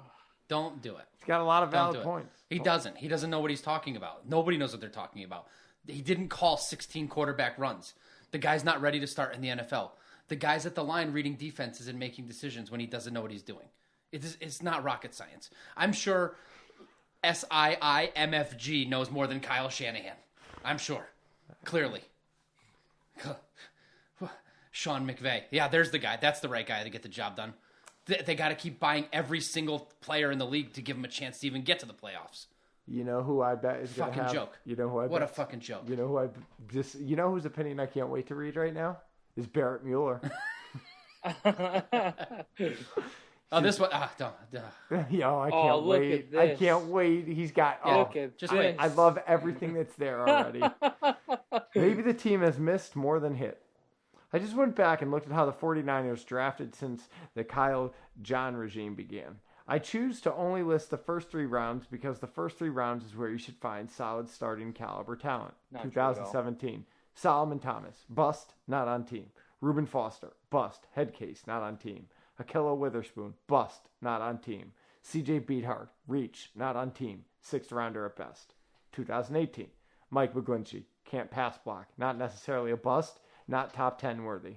Don't do it.
He's got a lot of valid points.
He doesn't. He doesn't know what he's talking about. Nobody knows what they're talking about. He didn't call 16 quarterback runs. The guy's not ready to start in the NFL. The guy's at the line reading defenses and making decisions when he doesn't know what he's doing. It's not rocket science. I'm sure SIIMFG knows more than Kyle Shanahan. I'm sure. Clearly. Sean McVay. Yeah, there's the guy. That's the right guy to get the job done. They got to keep buying every single player in the league to give him a chance to even get to the playoffs.
You know who I bet is going to have...
Fucking joke.
You know who I
What
bet,
a fucking joke.
You know whose opinion I can't wait to read right now? Is Barrett Mueller.
This one.
Yo, I can't wait. I can't wait. He's got...
Look at
just
this.
wait.
I love everything that's there already. Maybe the team has missed more than hit. I just went back and looked at how the 49ers drafted since the Kyle John regime began. I choose to only list the first 3 rounds because the first 3 rounds is where you should find solid starting caliber talent.
Not
2017, Solomon Thomas, bust, not on team. Reuben Foster, bust, head case, not on team. Ahkello Witherspoon, bust, not on team. CJ Beathard, reach, not on team. 6th rounder at best. 2018, Mike McGlinchey, can't pass block, not necessarily a bust, not top 10 worthy.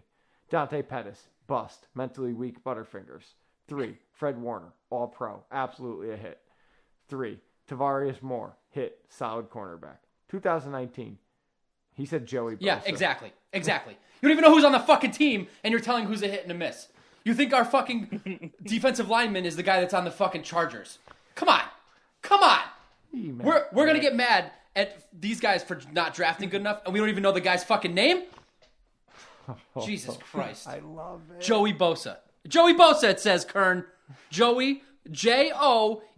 Dante Pettis, bust, mentally weak butterfingers. 3, Fred Warner, all pro, absolutely a hit. 3, Tavarius Moore, hit, solid cornerback. 2019, he said Joey Bosa.
Yeah, exactly. You don't even know who's on the fucking team, and you're telling who's a hit and a miss. You think our fucking defensive lineman is the guy that's on the fucking Chargers. Come on. We're going to get mad at these guys for not drafting good enough, and we don't even know the guy's fucking name? Jesus Christ.
I love it.
Joey Bosa, it says, Kern. Joey, Joey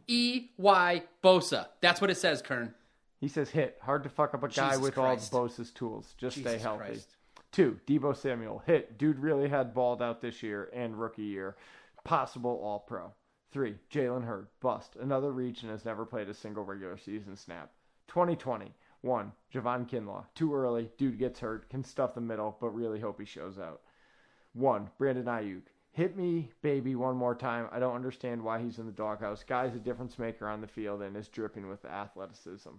Bosa. That's what it says, Kern.
He says hit. Hard to fuck up a guy
Jesus
with
Christ.
all Bosa's tools. Just
Jesus
stay healthy.
Christ.
2, Deebo Samuel, hit. Dude really had balled out this year and rookie year. Possible all-pro. 3, Jalen Hurd, bust. Another reach and has never played a single regular season snap. 2020, 1, Javon Kinlaw, too early. Dude gets hurt, can stuff the middle, but really hope he shows out. 1, Brandon Ayuk, hit me, baby, one more time. I don't understand why he's in the doghouse. Guy's a difference maker on the field and is dripping with athleticism.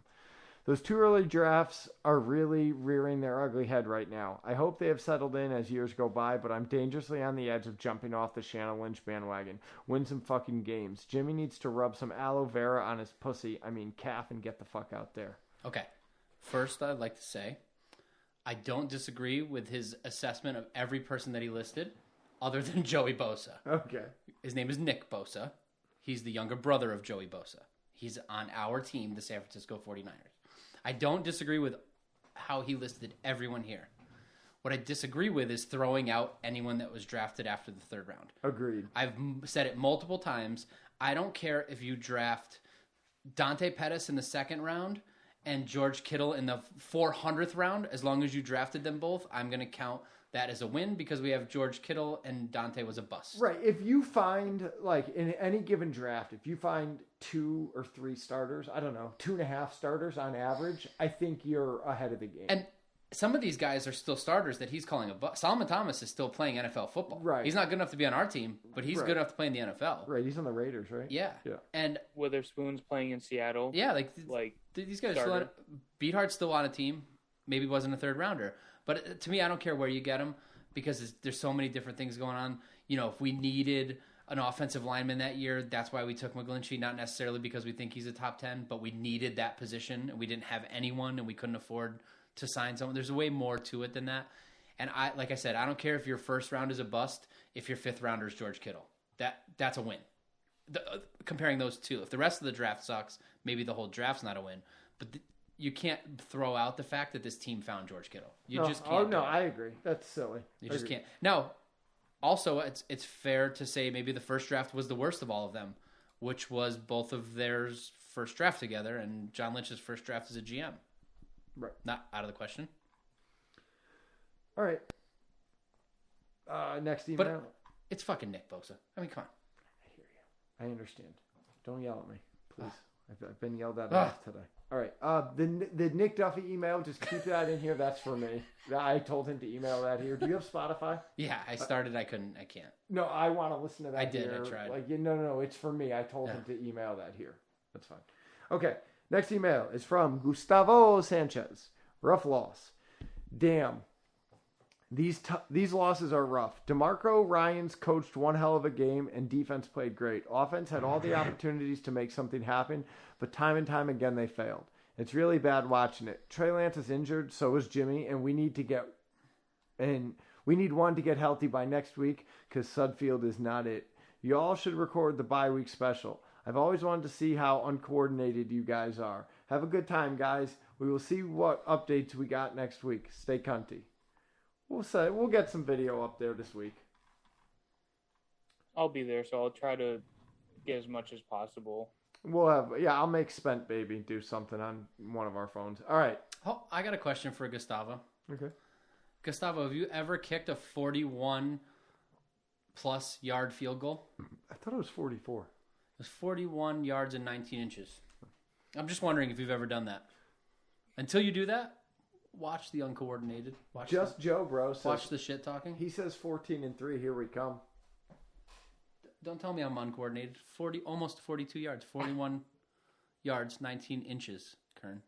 Those 2 early drafts are really rearing their ugly head right now. I hope they have settled in as years go by, but I'm dangerously on the edge of jumping off the Shannon Lynch bandwagon. Win some fucking games. Jimmy needs to rub some aloe vera on his calf and get the fuck out there.
Okay. First, I'd like to say, I don't disagree with his assessment of every person that he listed, other than Joey Bosa.
Okay.
His name is Nick Bosa. He's the younger brother of Joey Bosa. He's on our team, the San Francisco 49ers. I don't disagree with how he listed everyone here. What I disagree with is throwing out anyone that was drafted after the 3rd round.
Agreed.
I've said it multiple times. I don't care if you draft Dante Pettis in the 2nd round and George Kittle in the 400th round. As long as you drafted them both, I'm going to count that as a win because we have George Kittle and Dante was a bust.
Right. If you find, like, in any given draft, if you find 2 or 3 starters, I don't know, 2.5 starters on average, I think you're ahead of the game.
And some of these guys are still starters that he's calling a bust. Solomon Thomas is still playing NFL football.
Right.
He's not good enough to be on our team, but he's good enough to play in the NFL.
Right. He's on the Raiders, right?
Yeah. And
Witherspoon's playing in Seattle.
yeah, these guys are still on, Beathard's still on a team. Maybe wasn't a 3rd rounder. But to me, I don't care where you get him because there's so many different things going on. You know, if we needed an offensive lineman that year, that's why we took McGlinchey, not necessarily because we think he's a top 10, but we needed that position and we didn't have anyone and we couldn't afford to sign someone. There's way more to it than that. And like I said, I don't care if your 1st round is a bust, if your 5th rounder is George Kittle. That's a win. comparing those two. If the rest of the draft sucks, maybe the whole draft's not a win. But you can't throw out the fact that this team found George Kittle. You just can't.
Oh, no, I agree. That's silly.
You just can't. Now, also, it's fair to say maybe the first draft was the worst of all of them, which was both of theirs first draft together and John Lynch's first draft as a GM.
Right.
Not out of the question.
All right. Next email.
But it's fucking Nick Bosa. I mean, come on.
I hear you. I understand. Don't yell at me, please. I've been yelled at enough today. All right. The Nick Duffy email, just keep that in here. That's for me. I told him to email that here. Do you have Spotify?
Yeah, I started. I couldn't. I can't.
No, I want to listen to that.
I did.
Here.
I tried.
Like, no, it's for me. I told him to email that here. That's fine. Okay. Next email is from Gustavo Sanchez. Rough loss. Damn. These losses are rough. DeMarco Ryans coached one hell of a game and defense played great. Offense had all the opportunities to make something happen, but time and time again they failed. It's really bad watching it. Trey Lance is injured, so is Jimmy, and we need one to get healthy by next week because Sudfield is not it. You all should record the bye week special. I've always wanted to see how uncoordinated you guys are. Have a good time, guys. We will see what updates we got next week. Stay cunty. We'll get some video up there this week.
I'll be there, so I'll try to get as much as possible.
I'll make Spent Baby do something on one of our phones. All right.
Oh, I got a question for Gustavo.
Okay.
Gustavo, have you ever kicked a 41+ yard field goal?
I thought it was 44.
It was 41 yards and 19 inches. I'm just wondering if you've ever done that. Until you do that, watch the uncoordinated.
Joe, bro.
Watch the shit talking.
He says 14-3. Here we come.
Don't tell me I'm uncoordinated. Almost 42 yards. 41 yards, 19 inches, Kern.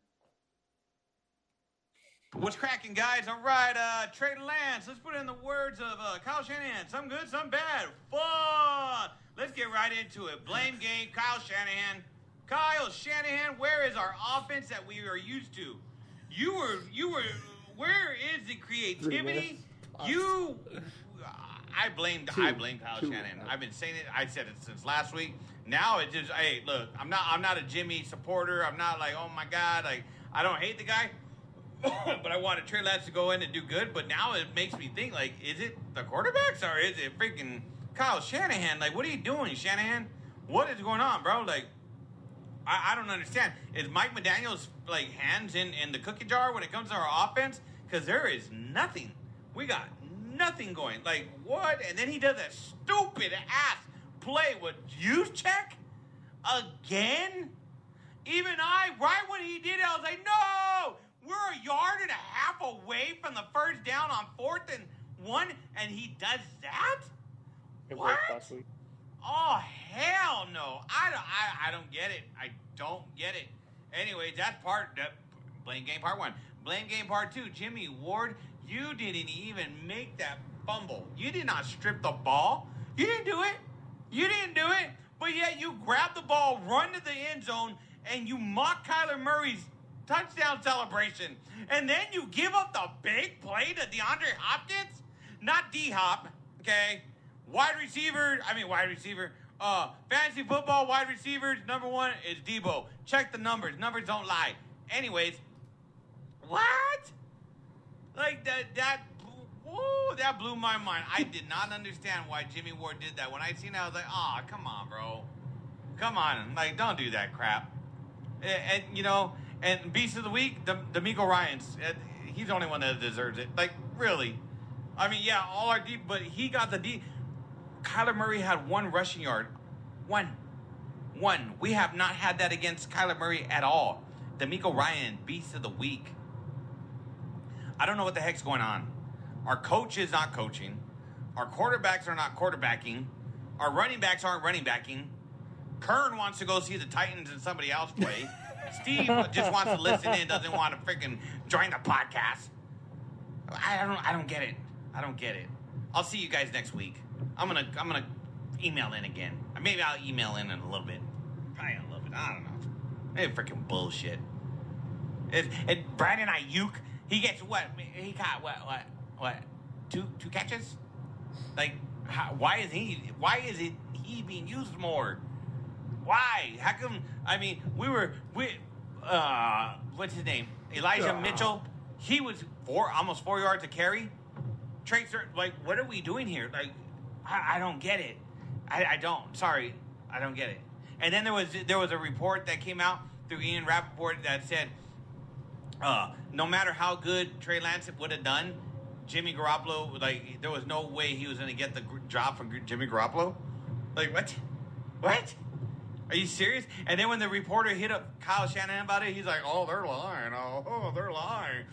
What's cracking, guys? All right, Trey Lance. Let's put in the words of Kyle Shanahan. Some good, some bad. Fun. Let's get right into it. Blame game, Kyle Shanahan. Kyle Shanahan, where is our offense that we are used to? You were. Where is the creativity? I blame Kyle Shanahan. I've been saying it. I said it since last week. Now it just. Hey, look. I'm not a Jimmy supporter. I'm not like, oh my God. Like, I don't hate the guy, but I wanted Trey Lance to go in and do good. But now it makes me think, like, is it the quarterbacks or is it freaking Kyle Shanahan? Like, what are you doing, Shanahan? What is going on, bro? Like, I don't understand. Is Mike McDaniel's like hands in the cookie jar when it comes to our offense? Because there is nothing. We got nothing going. Like, what? And then he does that stupid ass play with use check again. Even right when he did it, I was like, no, we're a yard and a half away from the first down on 4th and 1, and he does that? What? Oh, hell no. I don't get it. I don't get it. Anyway, that's blame game part 1. Blame game part 2. Jimmy Ward, you didn't even make that fumble. You did not strip the ball. You didn't do it. You didn't do it. But yet you grab the ball, run to the end zone, and you mock Kyler Murray's touchdown celebration. And then you give up the big play to DeAndre Hopkins? Not D-Hop, okay? Fantasy football wide receivers, number 1 is Debo. Check the numbers. Numbers don't lie. Anyways, what? Like, that blew my mind. I did not understand why Jimmy Ward did that. When I seen that, I was like, oh, come on, bro. Come on. Like, don't do that crap. And Beast of the Week, DeMeco Ryans. He's the only one that deserves it. Like, really. I mean, yeah, all our deep, but he got the deep. Kyler Murray had 1 rushing yard. One. We have not had that against Kyler Murray at all. DeMeco Ryan, Beast of the Week. I don't know what the heck's going on. Our coach is not coaching. Our quarterbacks are not quarterbacking. Our running backs aren't running backing. Kern wants to go see the Titans and somebody else play. Steve just wants to listen in, doesn't want to freaking join the podcast. I don't get it. I don't get it. I'll see you guys next week. I'm gonna email in again. Maybe I'll email in a little bit. Probably a little bit. I don't know. It's freaking bullshit. And Brandon Ayuk, he gets what? He got what? Two catches? Like, why is he being used more? Why? How come? I mean, what's his name? Elijah Mitchell. He was almost 4 yards to carry. Trey, like, what are we doing here? Like, I don't get it. I don't. Sorry, I don't get it. And then there was a report that came out through Ian Rappaport that said, no matter how good Trey Lance would have done, Jimmy Garoppolo, like, there was no way he was going to get the job from Jimmy Garoppolo. Like, what? What? Are you serious? And then when the reporter hit up Kyle Shanahan about it, he's like, oh, they're lying. Oh, they're lying.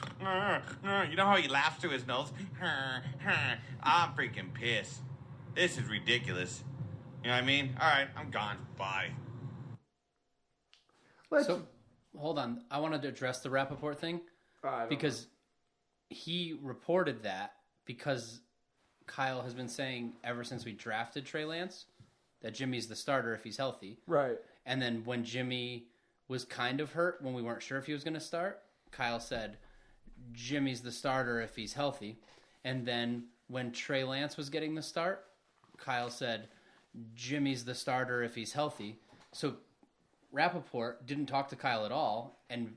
You know how he laughs through his nose? I'm freaking pissed. This is ridiculous. You know what I mean? All right, I'm gone. Bye.
So, hold on. I wanted to address the Rappaport thing. Because he reported that because Kyle has been saying ever since we drafted Trey Lance that Jimmy's the starter if he's healthy.
Right.
And then when Jimmy was kind of hurt, when we weren't sure if he was going to start, Kyle said, Jimmy's the starter if he's healthy. And then when Trey Lance was getting the start, Kyle said, Jimmy's the starter if he's healthy. So Rappaport didn't talk to Kyle at all and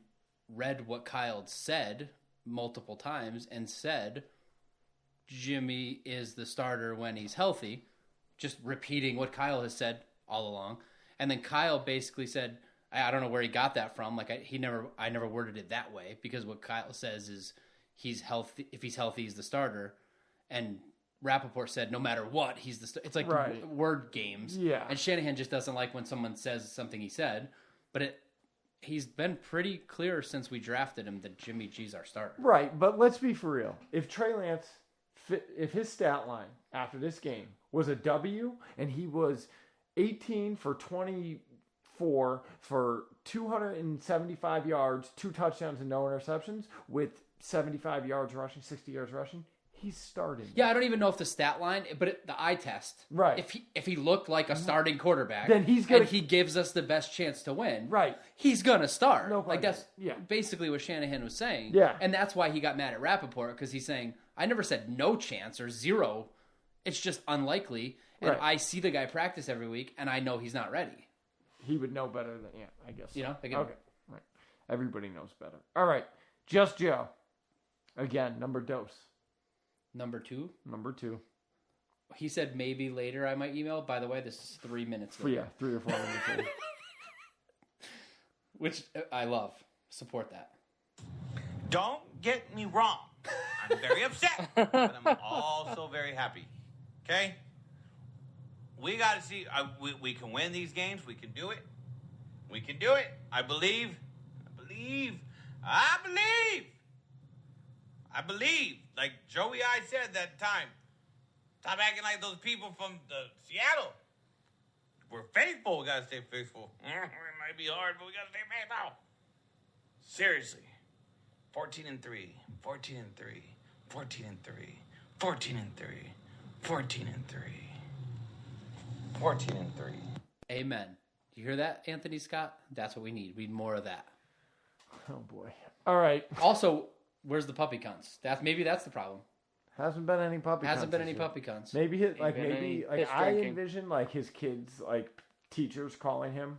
read what Kyle said multiple times and said, Jimmy is the starter when he's healthy. Just repeating what Kyle has said all along. And then Kyle basically said, I don't know where he got that from. Like I never worded it that way because what Kyle says is he's healthy. If he's healthy, he's the starter. And Rappaport said, no matter what, he's the starter. It's like word games.
Yeah.
And Shanahan just doesn't like when someone says something he said, but he's been pretty clear since we drafted him that Jimmy G's our starter.
Right. But let's be for real. If Trey Lance, if his stat line after this game was a W and he was 18 for 24 for 275 yards, 2 touchdowns and no interceptions with 75 yards rushing, 60 yards rushing, he's starting.
Yeah, I don't even know if the stat line, but the eye test.
Right.
If he looked like a starting quarterback,
then he's gonna,
and he gives us the best chance to win.
Right.
He's gonna start.
No
like
question.
that's basically what Shanahan was saying.
Yeah.
And that's why he got mad at Rappaport because he's saying, I never said no chance or zero. It's just unlikely. And I see the guy practice every week, and I know he's not ready.
He would know better than, I guess.
You know?
Okay. Right. Everybody knows better. All right. Just Joe. Again, number dose.
Number 2?
Number 2.
He said maybe later I might email. By the way, this is 3 minutes later.
Yeah, 3 or 4 minutes later.
Which I love. Support that.
Don't get me wrong. I'm very upset, but I'm also very happy. Okay? We got to see. We can win these games. We can do it. We can do it. I believe. Like Joey I said that time. Stop acting like those people from Seattle. We're faithful. We got to stay faithful. It might be hard, but we got to stay faithful. Seriously. 14-3. 14-3. 14-3. 14-3. 14-3. 14-3.
Amen. Do you hear that, Anthony Scott? That's what we need. We need more of that.
Oh boy. All right.
Also, where's the puppy cunts? Maybe that's the problem.
Hasn't been any puppy cunts.
Hasn't been any puppy cunts.
Maybe I envision like his kids, like teachers calling him,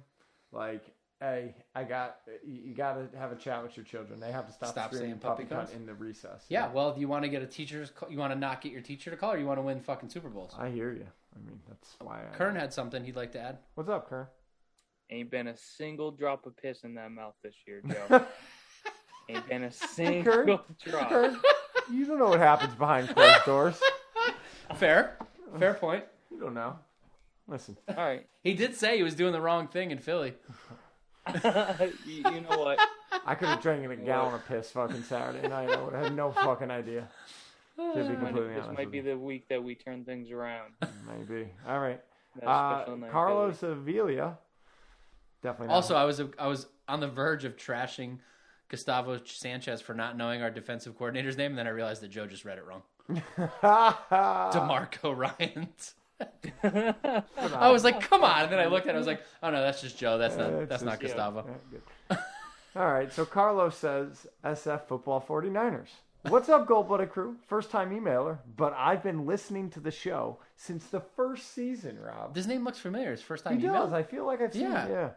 like, hey, you got to have a chat with your children. They have to stop screaming puppy cunt in the recess.
Yeah, well, do you want to get a teacher's call? You want to not get your teacher to call, or you want to win fucking Super Bowls?
I hear you. I mean, that's why
Kern had something he'd like to add.
What's up, Kern?
Ain't been a single drop of piss in that mouth this year, Joe. Ain't been a single drop.
Kern, you don't know what happens behind closed doors.
Fair point.
You don't know. Listen.
All right.
He did say he was doing the wrong thing in Philly.
You know what?
I could have drank a gallon of piss fucking Saturday night. I had no fucking idea.
This might be the week that we turn things around.
Maybe. All right. Carlos Avila. Definitely not.
Also, I was on the verge of trashing Gustavo Sanchez for not knowing our defensive coordinator's name, and then I realized that Joe just read it wrong. DeMarco Ryans. I was like, come on. And then I looked at it, I was like, oh no, that's just Joe. That's not Gustavo.
All right, so Carlos says SF football 49ers. What's up, Gold Blooded Crew? First time emailer, but I've been listening to the show since the first season, Rob.
His name looks familiar. His first time
He
email?
does. I feel like I've seen
Yeah.
it, yeah.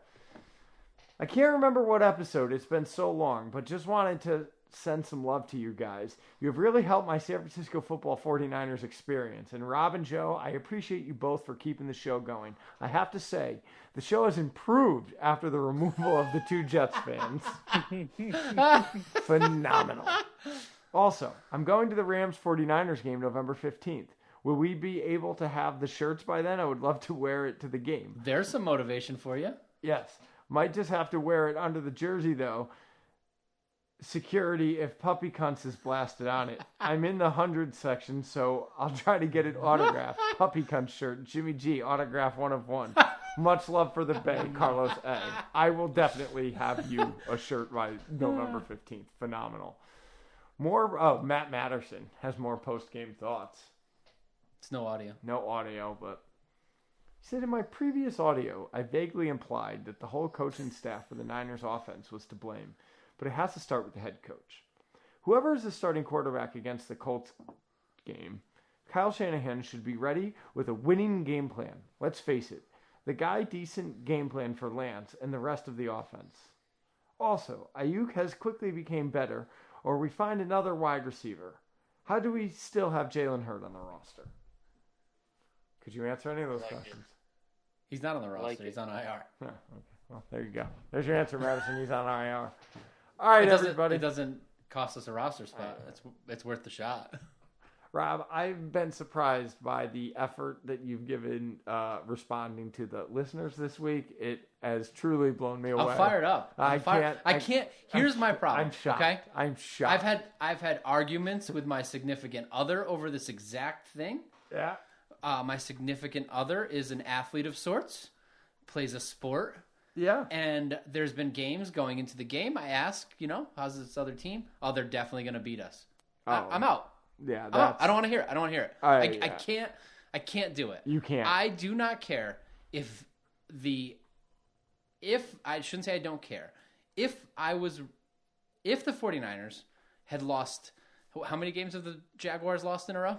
I can't remember what episode. It's been so long, but just wanted to send some love to you guys. You have really helped my San Francisco football 49ers experience. And Rob and Joe, I appreciate you both for keeping the show going. I have to say, the show has improved after the removal of the 2 Jets fans. Phenomenal. Also, I'm going to the Rams 49ers game November 15th. Will we be able to have the shirts by then? I would love to wear it to the game.
There's some motivation for you.
Yes. Might just have to wear it under the jersey, though. Security if Puppy Cunts is blasted on it. I'm in the 100 section, so I'll try to get it autographed. Puppy Cunt shirt, Jimmy G, autograph 1 of 1. Much love for the Bay, Carlos A. I will definitely have you a shirt by November 15th. Phenomenal. Matt Matterson has more post-game thoughts.
It's no audio.
No audio, but he said in my previous audio, I vaguely implied that the whole coaching staff for the Niners offense was to blame. But it has to start with the head coach. Whoever is the starting quarterback against the Colts game, Kyle Shanahan should be ready with a winning game plan. Let's face it, the guy decent game plan for Lance and the rest of the offense. Also, Ayuk has quickly become better, or we find another wide receiver. How do we still have Jalen Hurd on the roster? Could you answer any of those questions?
He's not on the roster. He's on IR.
Oh, okay. Well, there you go. There's your answer, Madison. He's on IR. All right, everybody.
It doesn't cost us a roster spot. It's worth the shot.
Rob, I've been surprised by the effort that you've given responding to the listeners this week. It has truly blown me away.
I'm fired up. I can't. Here's my problem.
I'm shocked.
Okay?
I'm shocked.
I've had arguments with my significant other over this exact thing.
Yeah.
My significant other is an athlete of sorts, plays a sport.
Yeah.
And there's been games going into the game. I ask, how's this other team? Oh, they're definitely going to beat us. I'm out.
Yeah.
I don't want to hear it. I can't do it.
You can't.
I do not care if I shouldn't say I don't care. If the 49ers had lost, how many games have the Jaguars lost in a row?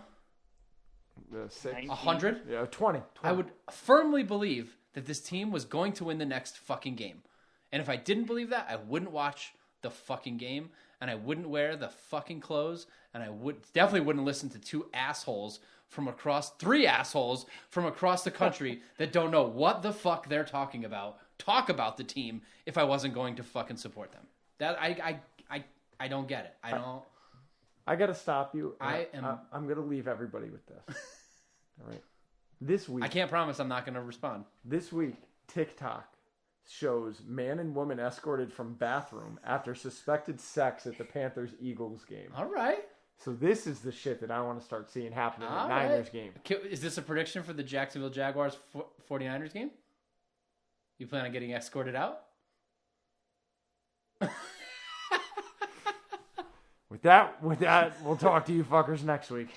6.
100?
Yeah, 20.
I would firmly believe that this team was going to win the next fucking game. And if I didn't believe that, I wouldn't watch the fucking game, and I wouldn't wear the fucking clothes, and I definitely wouldn't listen to 3 assholes from across the country that don't know what the fuck they're talking about, talk about the team if I wasn't going to fucking support them. That I don't get it.
I got to stop you.
I'm
going to leave everybody with this. All right. This week.
I can't promise I'm not going to respond.
This week, TikTok shows man and woman escorted from bathroom after suspected sex at the Panthers-Eagles game.
All right.
So this is the shit that I want to start seeing happening in the Niners game.
Is this a prediction for the Jacksonville Jaguars 49ers game? You plan on getting escorted out?
With that, we'll talk to you fuckers next week.